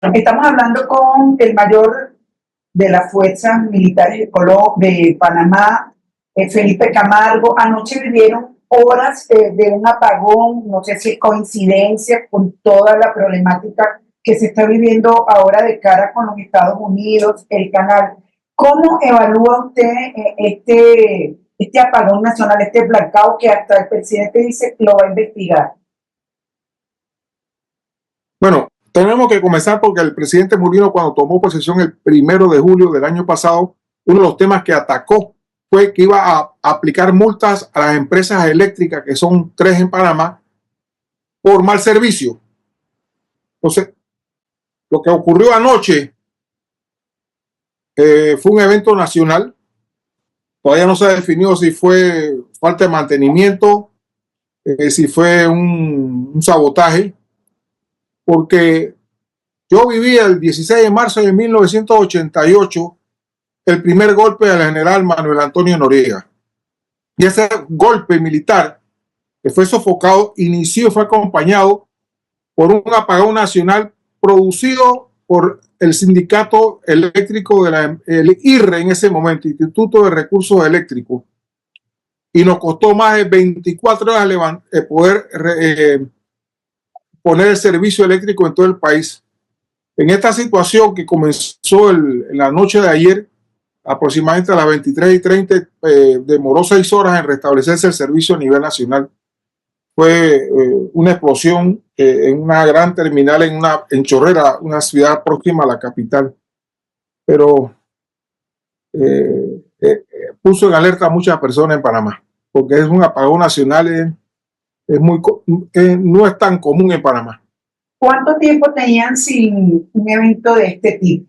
Estamos hablando con el mayor de las fuerzas militares de Panamá, Felipe Camargo. Anoche vivieron horas de un apagón, no sé si es coincidencia con toda la problemática que se está viviendo ahora de cara con los Estados Unidos, el canal. ¿Cómo evalúa usted este apagón nacional, este blackout que hasta el presidente dice que lo va a investigar? Bueno, tenemos que comenzar porque el presidente Mulino, cuando tomó posesión el 1 de julio del año pasado, uno de los temas que atacó fue que iba a aplicar multas a las empresas eléctricas, que son 3 en Panamá, por mal servicio. Entonces, lo que ocurrió anoche fue un evento nacional. Todavía no se ha definido si fue falta de mantenimiento, si fue un sabotaje, porque yo viví el 16 de marzo de 1988 el primer golpe del general Manuel Antonio Noriega. Y ese golpe militar que fue sofocado, fue acompañado por un apagón nacional producido por el sindicato eléctrico el IRRE en ese momento, Instituto de Recursos Eléctricos, y nos costó más de 24 horas poder poner el servicio eléctrico en todo el país. En esta situación que comenzó en la noche de ayer, aproximadamente a las 23:30, demoró 6 horas en restablecerse el servicio a nivel nacional. Fue una explosión en una gran terminal en Chorrera, una ciudad próxima a la capital. Pero puso en alerta a muchas personas en Panamá, porque es un apagón nacional, no es tan común en Panamá. ¿Cuánto tiempo tenían sin un evento de este tipo?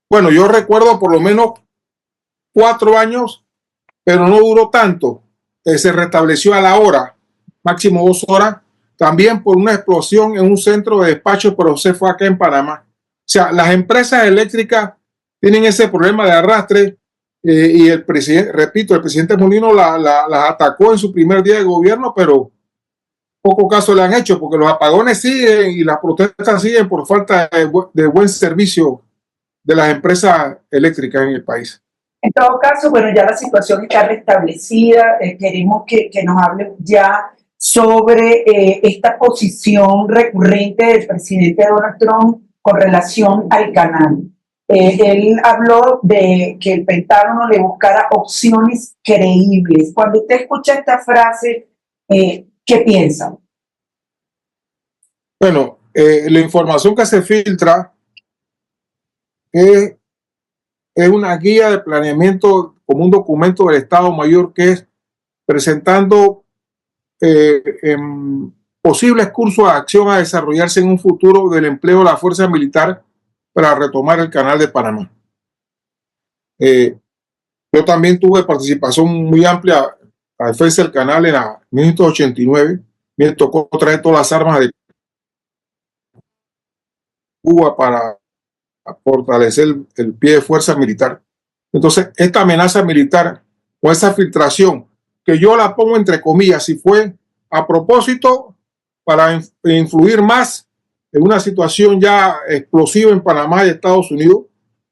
Bueno, yo recuerdo por lo menos 4 años, pero no duró tanto. Se restableció a la hora, máximo 2 horas, también por una explosión en un centro de despacho, pero se fue acá en Panamá. O sea, las empresas eléctricas tienen ese problema de arrastre, y el presidente, repito, el presidente Mulino las atacó en su primer día de gobierno, pero poco caso le han hecho, porque los apagones siguen y las protestas siguen por falta de buen servicio de las empresas eléctricas en el país. En todo caso, bueno, ya la situación está restablecida. Queremos que nos hable ya sobre esta posición recurrente del presidente Donald Trump con relación al canal. Él habló de que el Pentágono le buscara opciones creíbles. Cuando usted escucha esta frase, ¿qué piensa? Bueno, la información que se filtra es una guía de planeamiento como un documento del Estado Mayor que es presentando posibles cursos de acción a desarrollarse en un futuro del empleo de la fuerza militar para retomar el canal de Panamá. Yo también tuve participación muy amplia a la defensa del canal en la 1989. Me tocó traer todas las armas de Cuba para fortalecer el pie de fuerza militar. Entonces, esta amenaza militar o esa filtración, que yo la pongo entre comillas, si fue a propósito para influir más en una situación ya explosiva en Panamá y Estados Unidos,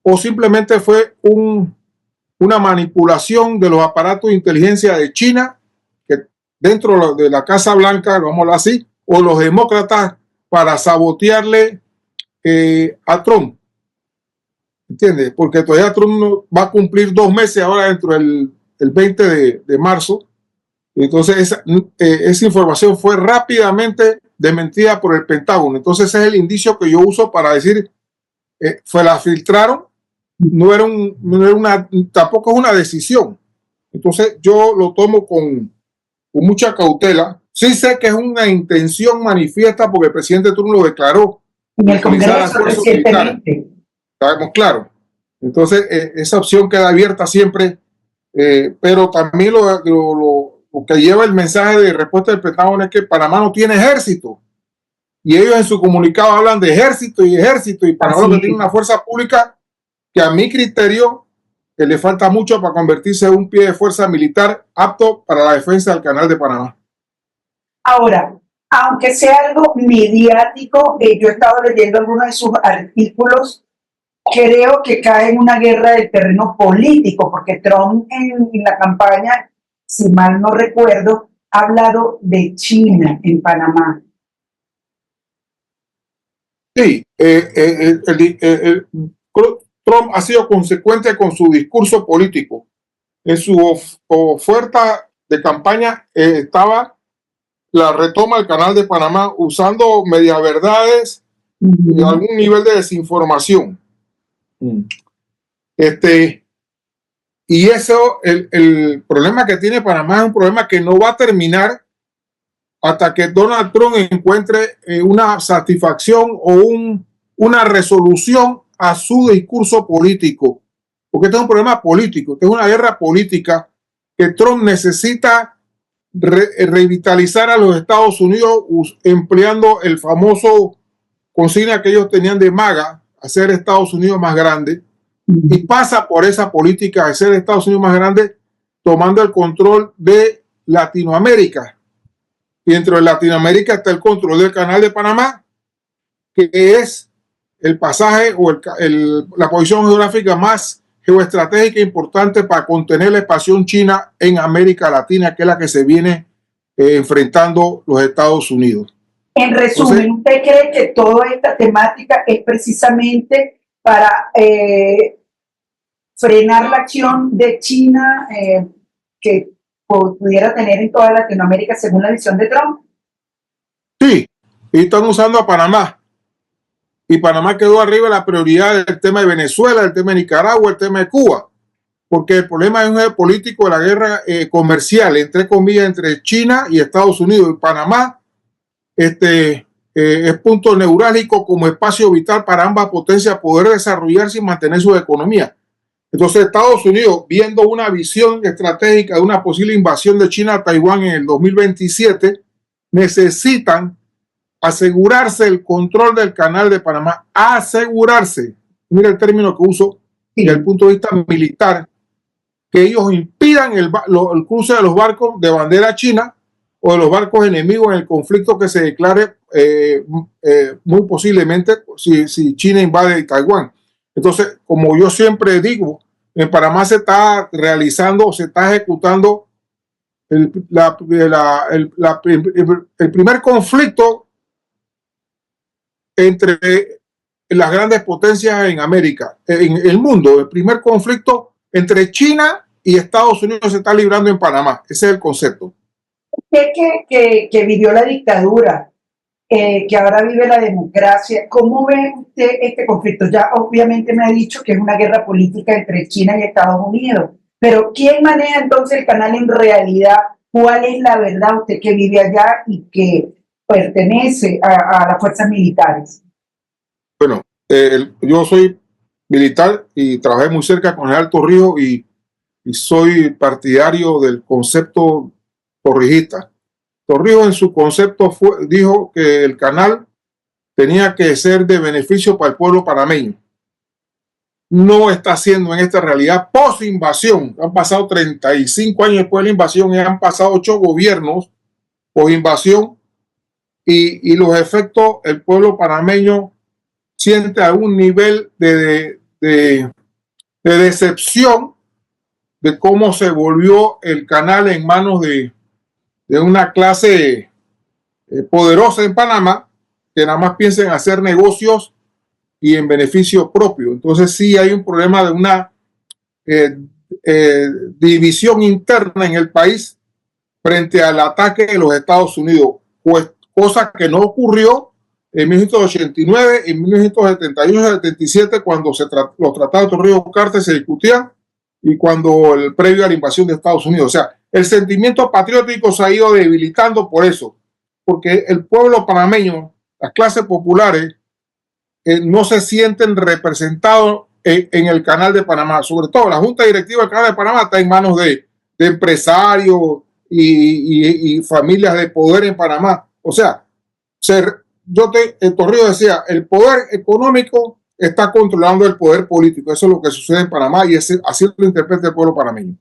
o simplemente fue una manipulación de los aparatos de inteligencia de China, que dentro de la Casa Blanca, vamos a hablar así, o los demócratas para sabotearle a Trump. ¿Entiendes? Porque todavía Trump va a cumplir 2 meses ahora dentro del 20 de marzo. Entonces esa información fue rápidamente desmentida por el Pentágono. Entonces ese es el indicio que yo uso para decir, fue la filtraron, tampoco es una decisión. Entonces yo lo tomo con mucha cautela. Sí sé que es una intención manifiesta porque el presidente Trump lo declaró. En el Congreso recientemente. Sabemos claro. Entonces, esa opción queda abierta siempre, pero también lo que lleva el mensaje de respuesta del Pentágono es que Panamá no tiene ejército. Y ellos en su comunicado hablan de ejército, y Panamá no tiene una fuerza pública que a mi criterio que le falta mucho para convertirse en un pie de fuerza militar apto para la defensa del canal de Panamá. Ahora, aunque sea algo mediático, yo he estado leyendo algunos de sus artículos, creo que cae en una guerra del terreno político, porque Trump en la campaña, si mal no recuerdo, ha hablado de China en Panamá. Sí, Trump ha sido consecuente con su discurso político. En su oferta de campaña estaba la retoma del Canal de Panamá usando mediaverdades y algún nivel de desinformación. Y eso, el problema que tiene Panamá es un problema que no va a terminar hasta que Donald Trump encuentre una satisfacción o una resolución a su discurso político. Porque este es un problema político, este es una guerra política que Trump necesita revitalizar a los Estados Unidos empleando el famoso consigna que ellos tenían de MAGA, hacer Estados Unidos más grande, y pasa por esa política de hacer Estados Unidos más grande tomando el control de Latinoamérica. Y dentro de Latinoamérica está el control del Canal de Panamá, que es el pasaje o la posición geográfica más geoestratégica e importante para contener la expansión china en América Latina, que es la que se viene enfrentando los Estados Unidos. En resumen, entonces, ¿usted cree que toda esta temática es precisamente para frenar la acción de China que pudiera tener en toda Latinoamérica según la visión de Trump? Sí, y están usando a Panamá. Y Panamá quedó arriba de la prioridad del tema de Venezuela, el tema de Nicaragua, el tema de Cuba. Porque el problema es un geopolítico de la guerra comercial, entre comillas, entre China y Estados Unidos. Y Panamá es punto neurálgico como espacio vital para ambas potencias poder desarrollarse y mantener su economía. Entonces Estados Unidos, viendo una visión estratégica de una posible invasión de China a Taiwán en el 2027, necesitan asegurarse el control del Canal de Panamá, asegurarse, mira el término que uso, desde el punto de vista militar, que ellos impidan el cruce de los barcos de bandera china o de los barcos enemigos en el conflicto que se declare muy posiblemente si China invade Taiwán. Entonces, como yo siempre digo, en Panamá se está realizando, se está ejecutando el primer conflicto entre las grandes potencias en América, en el mundo. El primer conflicto entre China y Estados Unidos se está librando en Panamá. Ese es el concepto. Usted que vivió la dictadura, que ahora vive la democracia, ¿cómo ve usted este conflicto? Ya obviamente me ha dicho que es una guerra política entre China y Estados Unidos, pero ¿quién maneja entonces el canal en realidad? ¿Cuál es la verdad, usted que vive allá y que pertenece a las fuerzas militares? Bueno, yo soy militar y trabajé muy cerca con el General Torrijos y soy partidario del concepto torrijista. Torrijos en su concepto dijo que el canal tenía que ser de beneficio para el pueblo panameño. No está siendo en esta realidad post-invasión. Han pasado 35 años después de la invasión y han pasado 8 gobiernos post-invasión y los efectos, el pueblo panameño siente algún nivel de decepción de cómo se volvió el canal en manos de una clase poderosa en Panamá, que nada más piensa en hacer negocios y en beneficio propio. Entonces sí hay un problema de una división interna en el país frente al ataque de los Estados Unidos, pues, cosa que no ocurrió en 1989, en 1978-77, cuando los tratados de Torrijos-Carter se discutían y cuando previo a la invasión de Estados Unidos. O sea, el sentimiento patriótico se ha ido debilitando por eso, porque el pueblo panameño, las clases populares, no se sienten representados en el Canal de Panamá. Sobre todo la Junta Directiva del Canal de Panamá está en manos de empresarios y familias de poder en Panamá. O sea, Torrijos decía, el poder económico está controlando el poder político. Eso es lo que sucede en Panamá y así lo interpreta el pueblo panameño.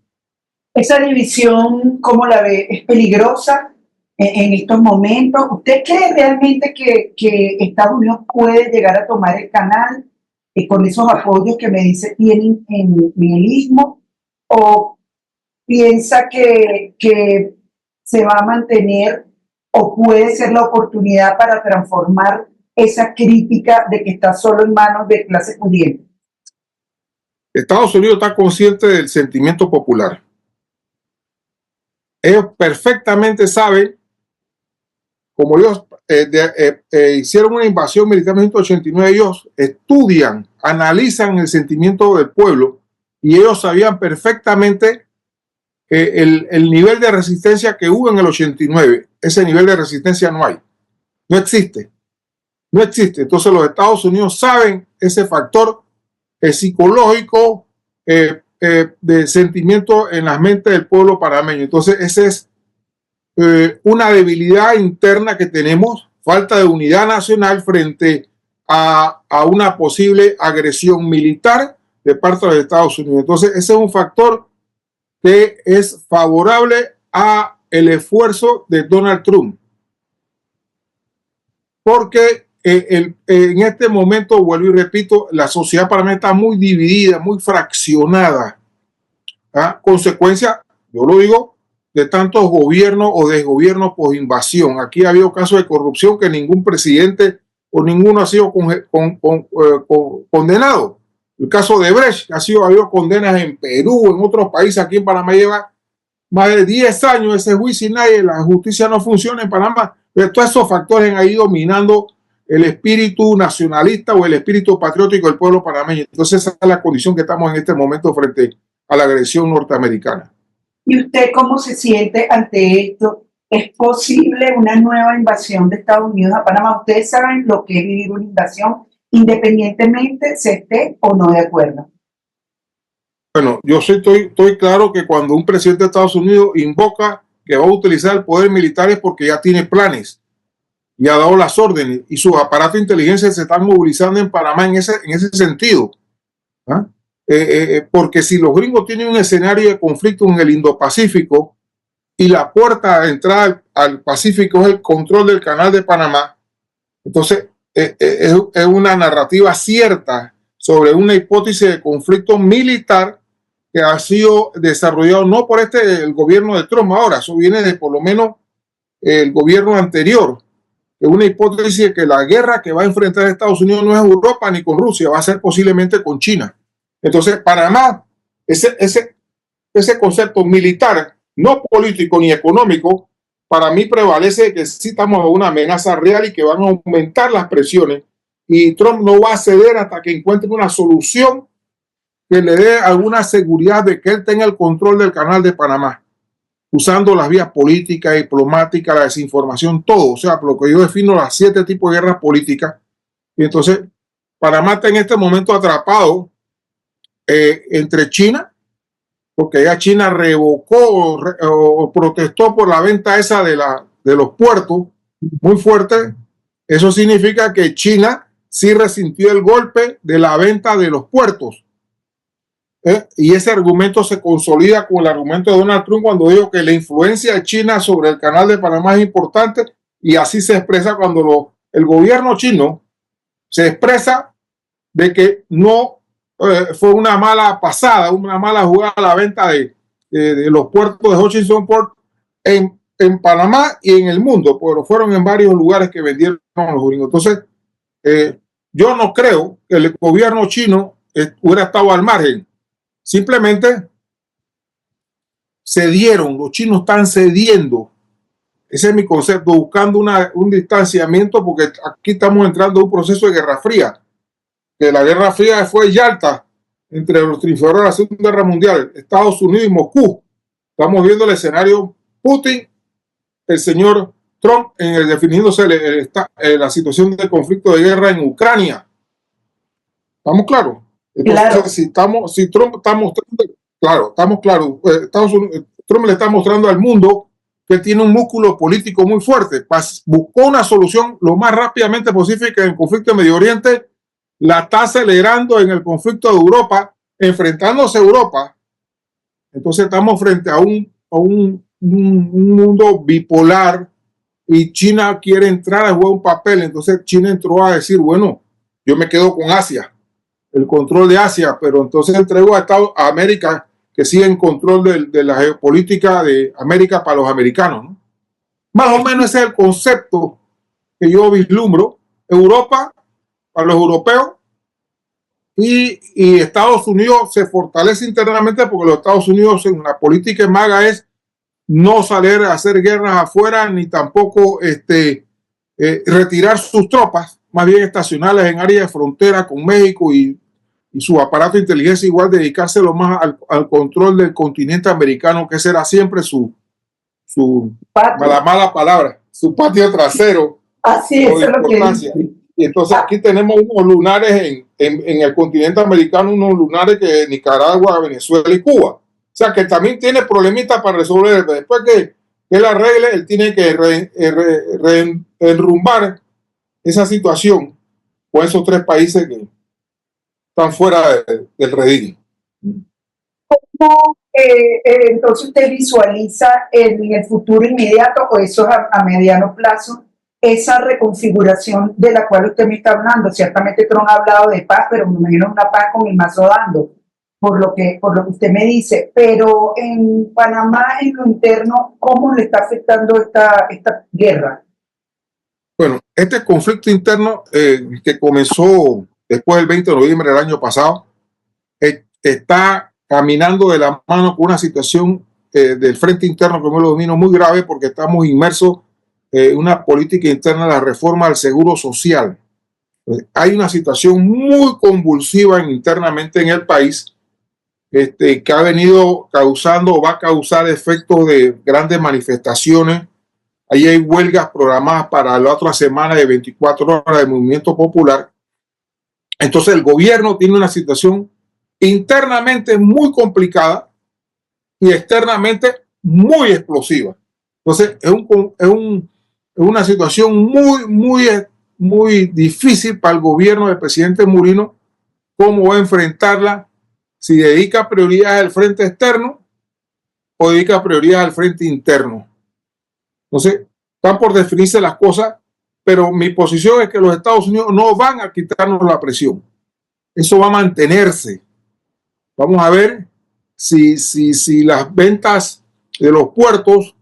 Esa división, ¿cómo la ve? ¿Es peligrosa? en estos momentos. ¿Usted cree realmente que Estados Unidos puede llegar a tomar el canal con esos apoyos que me dice tienen en el Istmo? ¿O piensa que se va a mantener o puede ser la oportunidad para transformar esa crítica de que está solo en manos de clase pudiente? Estados Unidos está consciente del sentimiento popular. Ellos perfectamente saben, como ellos hicieron una invasión militar en 1989, ellos estudian, analizan el sentimiento del pueblo y ellos sabían perfectamente el nivel de resistencia que hubo en el 89. Ese nivel de resistencia no hay, no existe, no existe. Entonces los Estados Unidos saben ese factor psicológico de sentimiento en las mentes del pueblo panameño. Entonces esa es una debilidad interna que tenemos, falta de unidad nacional frente a una posible agresión militar de parte de los Estados Unidos. Entonces ese es un factor que es favorable a el esfuerzo de Donald Trump, porque en este momento, vuelvo y repito, la sociedad panameña está muy dividida, muy fraccionada. Consecuencia, yo lo digo, de tantos gobiernos o desgobiernos por invasión. Aquí ha habido casos de corrupción que ningún presidente o ninguno ha sido condenado. El caso de Brecht ha habido condenas en Perú, en otros países. Aquí en Panamá lleva más de 10 años ese juicio y la justicia no funciona en Panamá. Pero todos esos factores han ido minando el espíritu nacionalista o el espíritu patriótico del pueblo panameño. Entonces esa es la condición que estamos en este momento frente a la agresión norteamericana. ¿Y usted cómo se siente ante esto? ¿Es posible una nueva invasión de Estados Unidos a Panamá? Ustedes saben lo que es vivir una invasión, independientemente se esté o no de acuerdo. Bueno, yo estoy claro que cuando un presidente de Estados Unidos invoca que va a utilizar el poder militar es porque ya tiene planes y ha dado las órdenes y sus aparatos de inteligencia se están movilizando en Panamá en ese sentido. Porque si los gringos tienen un escenario de conflicto en el Indo-Pacífico y la puerta de entrada al Pacífico es el control del canal de Panamá, entonces es una narrativa cierta sobre una hipótesis de conflicto militar que ha sido desarrollado no por el gobierno de Trump ahora, eso viene de por lo menos el gobierno anterior, es una hipótesis de que la guerra que va a enfrentar Estados Unidos no es Europa ni con Rusia, va a ser posiblemente con China. Entonces, Panamá, ese concepto militar, no político ni económico, para mí prevalece que sí estamos en una amenaza real y que van a aumentar las presiones y Trump no va a ceder hasta que encuentre una solución que le dé alguna seguridad de que él tenga el control del canal de Panamá, usando las vías políticas, diplomáticas, la desinformación, todo. O sea, por lo que yo defino las 7 tipos de guerras políticas. Y entonces, Panamá está en este momento atrapado entre China, porque ya China revocó o protestó por la venta esa de los puertos muy fuerte. Eso significa que China sí resintió el golpe de la venta de los puertos. Y ese argumento se consolida con el argumento de Donald Trump cuando dijo que la influencia de China sobre el canal de Panamá es importante, y así se expresa cuando el gobierno chino se expresa de que no fue una mala pasada, una mala jugada la venta de los puertos de Hutchinson Port en Panamá y en el mundo, pero fueron en varios lugares que vendieron los gringos. Entonces, yo no creo que el gobierno chino hubiera estado al margen. Simplemente cedieron, los chinos están cediendo. Ese es mi concepto, buscando un distanciamiento, porque aquí estamos entrando en un proceso de Guerra Fría. Que la Guerra Fría fue Yalta, entre los triunfadores de la Segunda Guerra Mundial, Estados Unidos y Moscú. Estamos viendo el escenario Putin, el señor Trump, definiéndose la situación de conflicto de guerra en Ucrania. ¿Estamos claros? Entonces, claro. si Trump está mostrando, claro, estamos claros, Trump le está mostrando al mundo que tiene un músculo político muy fuerte. Buscó una solución lo más rápidamente posible que en el conflicto de Medio Oriente la está acelerando en el conflicto de Europa, enfrentándose a Europa. Entonces estamos frente a un mundo bipolar, y China quiere entrar a jugar un papel. Entonces China entró a decir, bueno, yo me quedo con Asia, el control de Asia, pero entonces entrego a América, que sigue en control de la geopolítica de América para los americanos, ¿no? Más o menos ese es el concepto que yo vislumbro. Europa para los europeos y Estados Unidos se fortalece internamente porque los Estados Unidos en la política maga es no salir a hacer guerras afuera ni tampoco retirar sus tropas, más bien estacionarlas en áreas de frontera con México y su aparato de inteligencia, igual dedicárselo más al control del continente americano, que será siempre su mala palabra, su patio trasero. Así es lo que dice. Y entonces aquí tenemos unos lunares en el continente americano, unos lunares que Nicaragua, Venezuela y Cuba. O sea que también tiene problemitas para resolver. Después que él arregle, él tiene que enrumbar esa situación con esos tres países que están fuera del redil. ¿Cómo entonces usted visualiza en el futuro inmediato o eso es a mediano plazo esa reconfiguración de la cual usted me está hablando? Ciertamente Trump ha hablado de paz, pero me imagino una paz con el mazo dando, por lo que usted me dice. Pero en Panamá, en lo interno, ¿cómo le está afectando esta guerra? Bueno, este conflicto interno que comenzó después del 20 de noviembre del año pasado, está caminando de la mano con una situación del frente interno que me lo domino muy grave porque estamos inmersos en una política interna de la reforma del seguro social. Hay una situación muy convulsiva internamente en el país que ha venido causando o va a causar efectos de grandes manifestaciones. Ahí hay huelgas programadas para la otra semana de 24 horas del movimiento popular. Entonces el gobierno tiene una situación internamente muy complicada y externamente muy explosiva. Entonces es una situación muy difícil para el gobierno del presidente Murino cómo va a enfrentarla, si dedica prioridad al frente externo o dedica prioridad al frente interno. Entonces, están por definirse las cosas, pero mi posición es que los Estados Unidos no van a quitarnos la presión. Eso va a mantenerse. Vamos a ver si las ventas de los puertos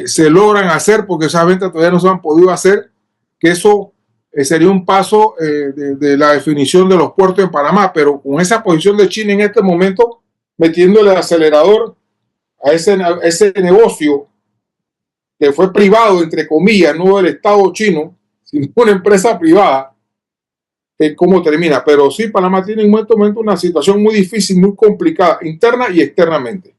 se logran hacer, porque esas ventas todavía no se han podido hacer, que eso sería un paso de la definición de los puertos en Panamá, pero con esa posición de China en este momento, metiéndole el acelerador a ese negocio que fue privado, entre comillas, no del Estado chino, sino una empresa privada, cómo termina. Pero sí, Panamá tiene en este momento una situación muy difícil, muy complicada, interna y externamente.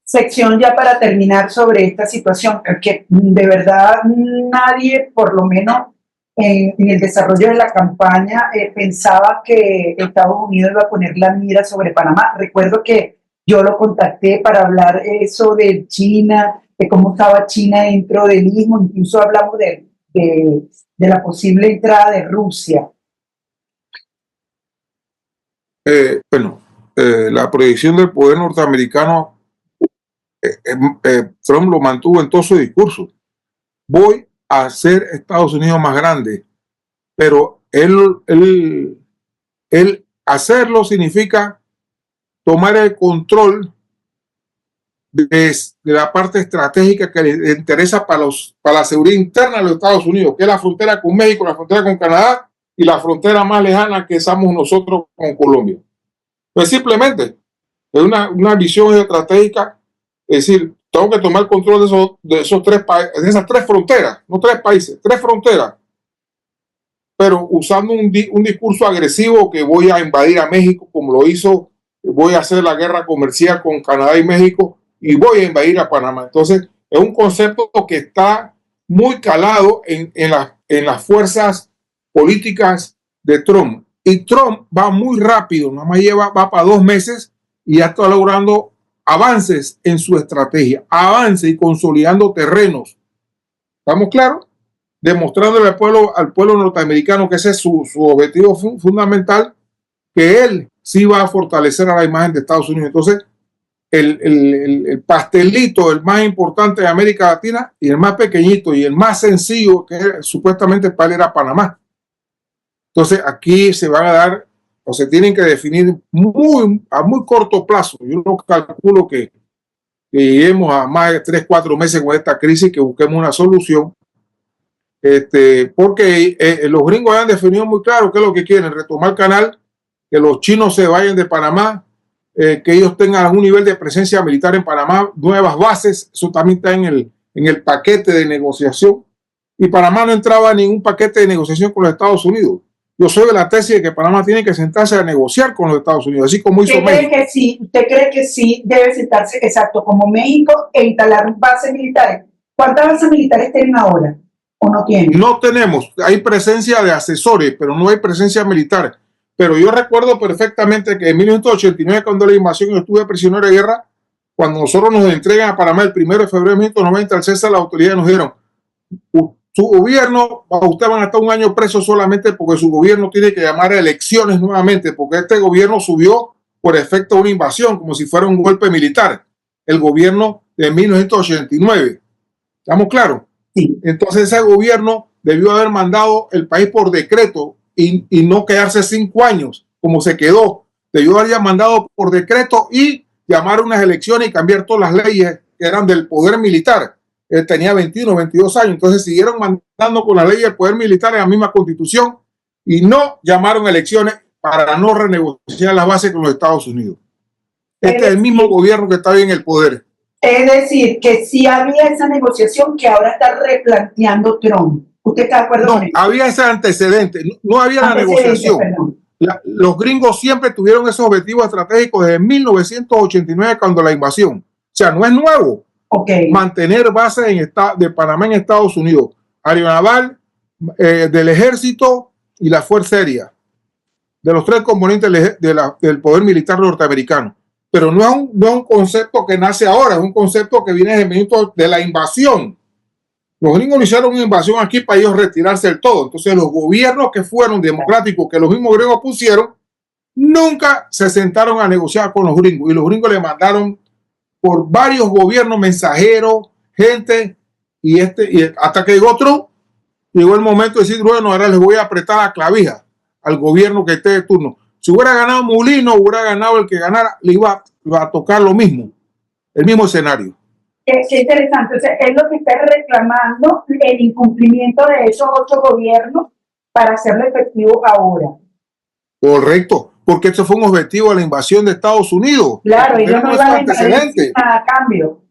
Sección ya para terminar sobre esta situación, que de verdad nadie, por lo menos en el desarrollo de la campaña, pensaba que Estados Unidos iba a poner la mira sobre Panamá. Recuerdo que yo lo contacté para hablar eso de China, de cómo estaba China dentro del istmo, incluso hablamos de la posible entrada de Rusia. La proyección del poder norteamericano, Trump lo mantuvo en todo su discurso. Voy a hacer Estados Unidos más grande, pero él hacerlo significa tomar el control de la parte estratégica que le interesa para la seguridad interna de los Estados Unidos, que es la frontera con México, la frontera con Canadá y la frontera más lejana que somos nosotros con Colombia. Pues simplemente es una visión estratégica, es decir, tengo que tomar control de esas tres fronteras, no tres países, tres fronteras, pero usando un discurso agresivo que voy a invadir a México como lo hizo, voy a hacer la guerra comercial con Canadá y México y voy a invadir a Panamá. Entonces, es un concepto que está muy calado en las fuerzas políticas de Trump. Y Trump va muy rápido, nada más va para 2 meses y ya está logrando avances en su estrategia, avances y consolidando terrenos. ¿Estamos claros? Demostrándole al pueblo norteamericano que ese es su objetivo fundamental, que él sí va a fortalecer a la imagen de Estados Unidos. Entonces, el pastelito, el más importante de América Latina, y el más pequeñito y el más sencillo, que supuestamente para él era Panamá. Entonces aquí se van a dar, o se tienen que definir a muy corto plazo. Yo no calculo que lleguemos a más de 3-4 meses con esta crisis, que busquemos una solución, porque los gringos han definido muy claro qué es lo que quieren: retomar el canal, que los chinos se vayan de Panamá, que ellos tengan algún nivel de presencia militar en Panamá, nuevas bases. Eso también está en el paquete de negociación, y Panamá no entraba en ningún paquete de negociación con los Estados Unidos. Yo soy de la tesis de que Panamá tiene que sentarse a negociar con los Estados Unidos, así como hizo México. ¿Usted cree que sí debe sentarse, exacto, como México, e instalar bases militares? ¿Cuántas bases militares tienen ahora o no tienen? No tenemos, hay presencia de asesores, pero no hay presencia militar. Pero yo recuerdo perfectamente que en 1989, cuando la invasión, yo estuve prisionero de guerra, cuando nosotros nos entregan a Panamá el 1 de febrero de 1990, al cese de la autoridad, nos dijeron: su gobierno, usted van a estar un año preso solamente porque su gobierno tiene que llamar a elecciones nuevamente, porque este gobierno subió por efecto de una invasión, como si fuera un golpe militar, el gobierno de 1989. ¿Estamos claros? Sí. Entonces ese gobierno debió haber mandado el país por decreto y no quedarse 5 años como se quedó. Debió haber mandado por decreto y llamar unas elecciones y cambiar todas las leyes que eran del poder militar. Tenía 21, 22 años, entonces siguieron mandando con la ley del poder militar en la misma constitución y no llamaron elecciones para no renegociar las bases con los Estados Unidos. Este es el mismo gobierno que está hoy en el poder. Es decir, que sí había esa negociación que ahora está replanteando Trump. ¿Usted está de acuerdo con eso? Había ese antecedente, no había la negociación. Los gringos siempre tuvieron esos objetivos estratégicos desde 1989, cuando la invasión. O sea, no es nuevo. Okay. Mantener bases de Panamá en Estados Unidos, aeronaval, del ejército y la fuerza aérea, de los 3 componentes del poder militar norteamericano. Pero no es un concepto que nace ahora, es un concepto que viene desde el minuto de la invasión. Los gringos no hicieron una invasión aquí para ellos retirarse del todo. Entonces los gobiernos que fueron democráticos, que los mismos gringos pusieron, nunca se sentaron a negociar con los gringos, y los gringos le mandaron por varios gobiernos mensajeros, gente, y hasta que llegó Trump, llegó el momento de decir: bueno, ahora les voy a apretar la clavija al gobierno que esté de turno. Si hubiera ganado Mulino, hubiera ganado el que ganara, le iba a tocar lo mismo, el mismo escenario. Qué interesante. O sea, es lo que está reclamando, el incumplimiento de esos 8 gobiernos para hacerlo efectivo ahora. Correcto, porque eso fue un objetivo de la invasión de Estados Unidos. Claro, ellos no iban a cambio.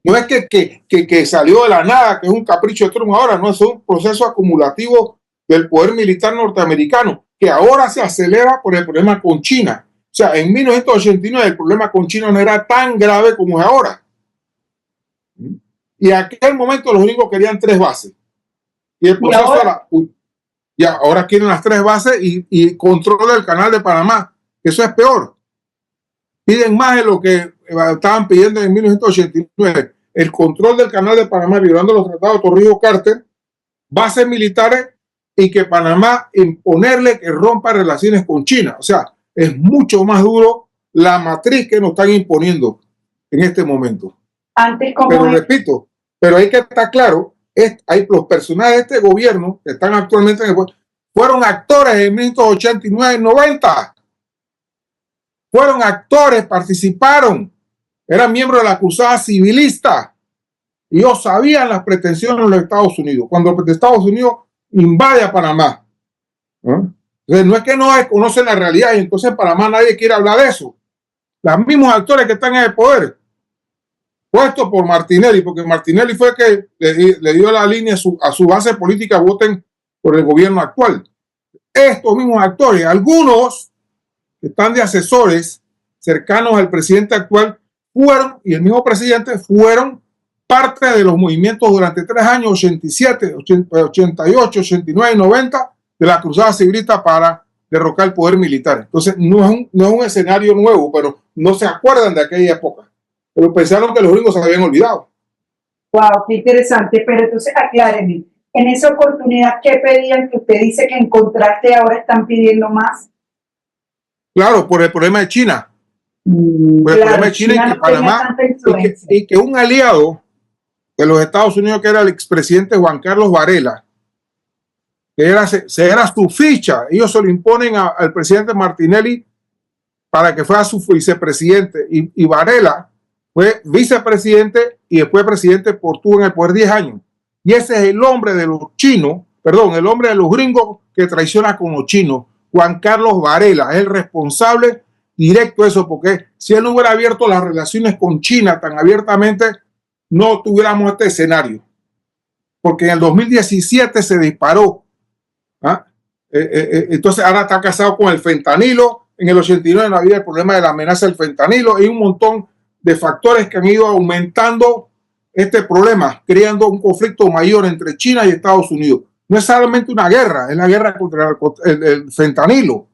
No es que salió de la nada, que es un capricho de Trump ahora, no, es un proceso acumulativo del poder militar norteamericano, que ahora se acelera por el problema con China. O sea, en 1989 el problema con China no era tan grave como es ahora. Y en aquel momento los gringos querían 3 bases. Y el proceso ahora quieren las 3 bases y control del canal de Panamá. Eso es peor. Piden más de lo que estaban pidiendo en 1989. El control del canal de Panamá, violando los tratados de Torrijos-Carter, bases militares, y que Panamá imponerle que rompa relaciones con China. O sea, es mucho más duro la matriz que nos están imponiendo en este momento. Pero repito, pero hay que estar claro, hay los personajes de este gobierno que están actualmente en el poder, fueron actores en 1989 y 90. Fueron actores, participaron, eran miembros de la cruzada civilista. Y ellos sabían las pretensiones de los Estados Unidos. Cuando los Estados Unidos invade a Panamá, entonces no es que no desconocen la realidad, y entonces en Panamá nadie quiere hablar de eso. Los mismos actores que están en el poder, puesto por Martinelli, porque Martinelli fue el que le dio la línea a su base política: voten por el gobierno actual. Estos mismos actores, algunos que están de asesores cercanos al presidente actual, fueron, y el mismo presidente, fueron parte de los movimientos durante 3 años, 87, 88, 89 y 90, de la cruzada civilista para derrocar el poder militar. Entonces no es un escenario nuevo, pero no se acuerdan de aquella época. Pero pensaron que los gringos se habían olvidado. Wow, qué interesante. Pero entonces acláreme, en esa oportunidad, ¿qué pedían que usted dice que en contraste ahora están pidiendo más? Claro, por el problema de China. Pues el problema de China es que Panamá, y que un aliado de los Estados Unidos, que era el expresidente Juan Carlos Varela, que era su ficha, ellos se lo imponen al presidente Martinelli para que fuera su vicepresidente, y Varela fue vicepresidente y después presidente tuvo en el poder 10 años. Y ese es el hombre de los chinos, perdón, el hombre de los gringos que traiciona con los chinos. Juan Carlos Varela es el responsable directo de eso, porque si él no hubiera abierto las relaciones con China tan abiertamente, no tuviéramos este escenario. Porque en el 2017 se disparó. Entonces ahora está casado con el fentanilo. En el 89 no había el problema de la amenaza del fentanilo. Hay un montón de factores que han ido aumentando este problema, creando un conflicto mayor entre China y Estados Unidos. No es solamente una guerra, es la guerra contra el fentanilo,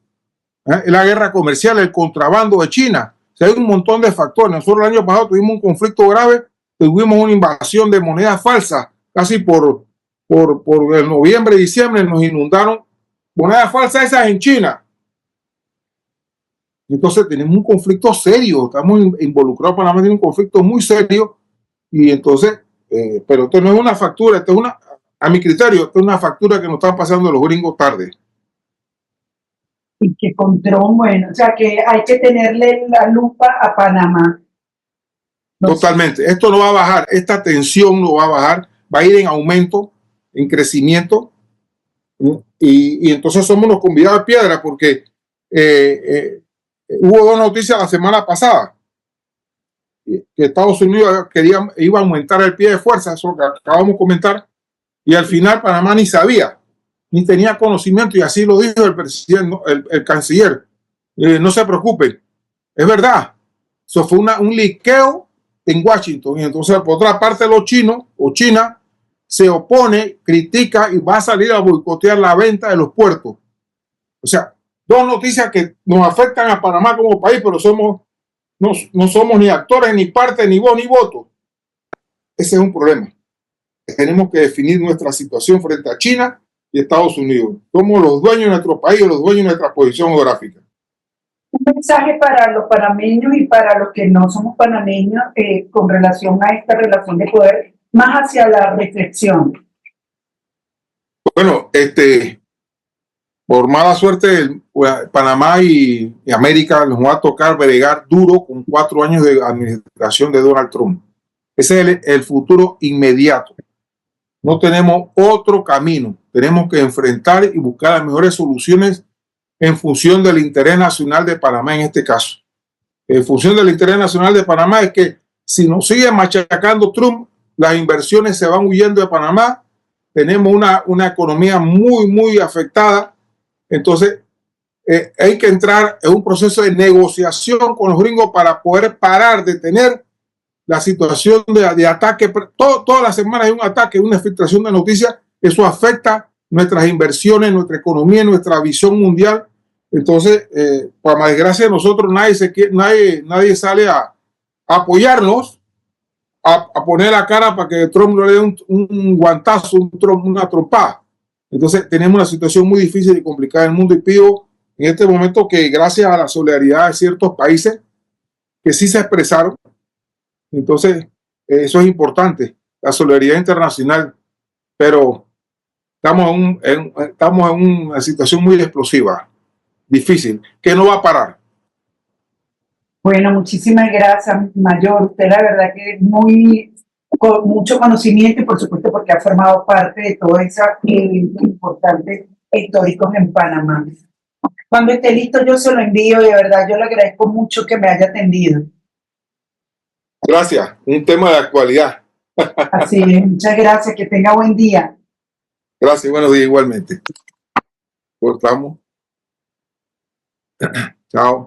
es la guerra comercial, el contrabando de China. O sea, hay un montón de factores. Nosotros el año pasado tuvimos un conflicto grave, tuvimos una invasión de monedas falsas, casi por el noviembre y diciembre nos inundaron monedas falsas esas en China. Entonces tenemos un conflicto serio, estamos involucrados, Panamá tiene un conflicto muy serio, y entonces, pero esto no es una factura, esto es a mi criterio, esto es una factura que nos están pasando los gringos tarde. Y que control, bueno, o sea que hay que tenerle la lupa a Panamá. Totalmente, esto no va a bajar, esta tensión no va a bajar, va a ir en aumento, en crecimiento, y entonces somos unos convidados de piedra, porque hubo dos noticias la semana pasada, que Estados Unidos iba a aumentar el pie de fuerza, eso que acabamos de comentar, y al final Panamá ni sabía, ni tenía conocimiento, y así lo dijo el presidente, el canciller. No se preocupen, es verdad, eso fue un liqueo en Washington, y entonces por otra parte los chinos o China se opone, critica y va a salir a boicotear la venta de los puertos. O sea, dos noticias que nos afectan a Panamá como país, pero no somos ni actores, ni parte, ni voz, ni voto. Ese es un problema. Tenemos que definir nuestra situación frente a China y Estados Unidos. Somos los dueños de nuestro país, los dueños de nuestra posición geográfica. Un mensaje para los panameños y para los que no somos panameños con relación a esta relación de poder, más hacia la reflexión. Bueno, por mala suerte, Panamá y América nos va a tocar bregar duro con 4 años de administración de Donald Trump. Ese es el futuro inmediato. No tenemos otro camino. Tenemos que enfrentar y buscar las mejores soluciones en función del interés nacional de Panamá en este caso. En función del interés nacional de Panamá es que si nos sigue machacando Trump, las inversiones se van huyendo de Panamá, tenemos una economía muy, muy afectada. Entonces, hay que entrar en un proceso de negociación con los gringos para poder parar, detener la situación de ataque. Todas las semanas hay un ataque, una filtración de noticias. Eso afecta nuestras inversiones, nuestra economía, nuestra visión mundial. Entonces, para desgracia de nosotros, nadie sale a apoyarnos, a poner la cara para que Trump no le dé un guantazo, una trompada. Entonces, tenemos una situación muy difícil y complicada en el mundo, y pido en este momento que, gracias a la solidaridad de ciertos países que sí se expresaron, entonces eso es importante, la solidaridad internacional, pero estamos en una situación muy explosiva, difícil, que no va a parar. Bueno, muchísimas gracias, Mayor. Usted la verdad que con mucho conocimiento, y por supuesto porque ha formado parte de todos esos eventos importantes históricos en Panamá. Cuando esté listo yo se lo envío, de verdad yo le agradezco mucho que me haya atendido. Gracias, un tema de actualidad. Así es, muchas gracias, que tenga buen día. Gracias, buenos días igualmente. Cortamos. Chao.